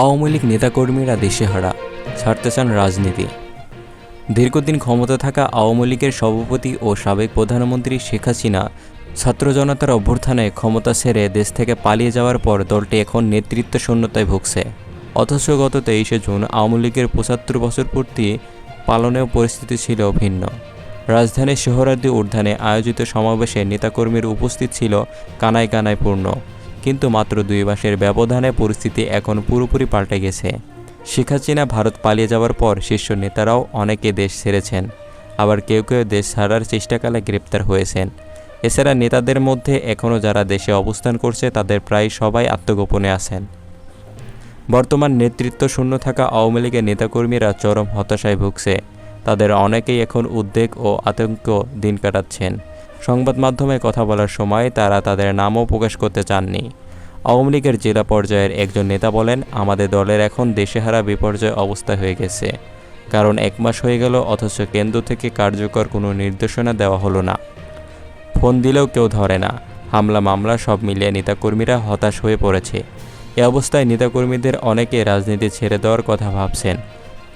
আওয়ামী লীগ নেতাকর্মীরা দিশেহারা, ছাড়তে চান রাজনীতি। দীর্ঘদিন ক্ষমতা থাকা আওয়ামী লীগের সভাপতি ও সাবেক প্রধানমন্ত্রী শেখ হাসিনা ছাত্র জনতার অভ্যুত্থানে ক্ষমতা ছেড়ে দেশ থেকে পালিয়ে যাওয়ার পর দলটি এখন নেতৃত্ব শূন্যতায় ভুগছে। অথচ গত 23শে জুন আওয়ামী লীগের ৭৫ বছর পূর্তি পালনেও পরিস্থিতি ছিল ভিন্ন। রাজধানীর সোহরাওয়ার্দী উদ্যানে আয়োজিত সমাবেশে নেতাকর্মীর উপস্থিত ছিল কানায় কানায় পূর্ণ। কিন্তু মাত্র 2 মাসের ব্যবধানে পরিস্থিতি এখন পুরোপুরি পাল্টে গেছে। শেখ হাসিনা ভারত পালিয়ে যাওয়ার পর শীর্ষ নেতারাও অনেকে দেশ ছেড়েছেন, আবার কেউ কেউ দেশ ছাড়ার চেষ্টাকালে গ্রেপ্তার হয়েছেন। এছাড়া নেতাদের মধ্যে এখনও যারা দেশে অবস্থান করছে তাদের প্রায় সবাই আত্মগোপনে আছেন। বর্তমান নেতৃত্ব শূন্য থাকা আওয়ামী লীগের নেতাকর্মীরা চরম হতাশায় ভুগছে। তাদের অনেকেই এখন উদ্বেগ ও আতঙ্ক দিন কাটাচ্ছেন। সংবাদ মাধ্যমে কথা বলার সময় তারা তাদের নামও প্রকাশ করতে চাননি। আওয়ামী লীগের জেলা পর্যায়ের একজন নেতা বলেন, আমাদের দলের এখন দেশেহারা বিপর্যয় অবস্থা হয়ে গেছে। কারণ 1 মাস হয়ে গেল অথচ কেন্দ্র থেকে কার্যকর কোনো নির্দেশনা দেওয়া হলো না। ফোন দিলেও কেউ ধরে না। হামলা মামলা সব মিলিয়ে নেতাকর্মীরা হতাশ হয়ে পড়েছে। এ অবস্থায় নেতাকর্মীদের অনেকে রাজনীতি ছেড়ে দেওয়ার কথা ভাবছেন।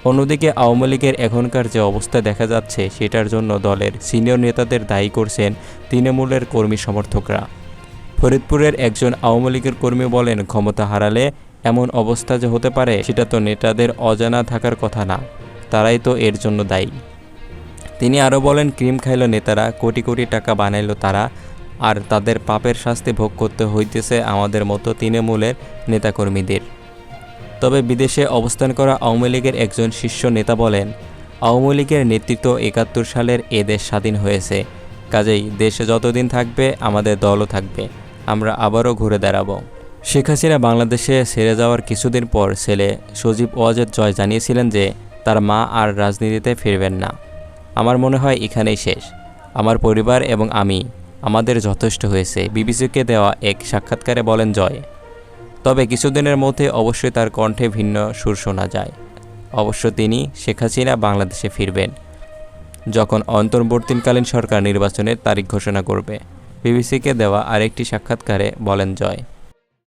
অন্যদিকে আওয়ামী লীগের এখনকার যে অবস্থা দেখা যাচ্ছে সেটার জন্য দলের সিনিয়র নেতাদের দায়ী করছেন তৃণমূলের কর্মী সমর্থকরা। ফরিদপুরের একজন আওয়ামী লীগের কর্মী বলেন, ক্ষমতা হারালে এমন অবস্থা যে হতে পারে সেটা তো নেতাদের অজানা থাকার কথা না, তারাই তো এর জন্য দায়ী। তিনি আরও বলেন, ক্রিম খাইল নেতারা, কোটি কোটি টাকা বানাইল তারা, আর তাদের পাপের শাস্তি ভোগ করতে হইতেছে আমাদের মতো তৃণমূলের নেতাকর্মীদের। তবে বিদেশে অবস্থান করা আওয়ামী লীগের একজন শীর্ষ নেতা বলেন, আওয়ামী লীগের নেতৃত্ব ৭১ সালের এ দেশ স্বাধীন হয়েছে, কাজেই দেশে যতদিন থাকবে আমাদের দলও থাকবে, আমরা আবারও ঘুরে দাঁড়াবো। শেখ হাসিনা বাংলাদেশে ছেড়ে যাওয়ার কিছুদিন পর ছেলে সজীব ওয়াজেদ জয় জানিয়েছিলেন যে তার মা আর রাজনীতিতে ফিরবেন না। আমার মনে হয় এখানেই শেষ। আমার পরিবার এবং আমাদের যথেষ্ট হয়েছে, বিবিসিকে দেওয়া এক সাক্ষাৎকারে বলেন জয়। তবে কিছুদিনের মধ্যে অবশ্যই তার কণ্ঠে ভিন্ন সুর শোনা যায়। অবশ্য তিনি শেখ হাসিনা বাংলাদেশে ফিরবেন যখন অন্তর্বর্তীকালীন সরকার নির্বাচনের তারিখ ঘোষণা করবে। বিবিসিকে দেওয়া আরেকটি সাক্ষাৎকারে বলেন জয়।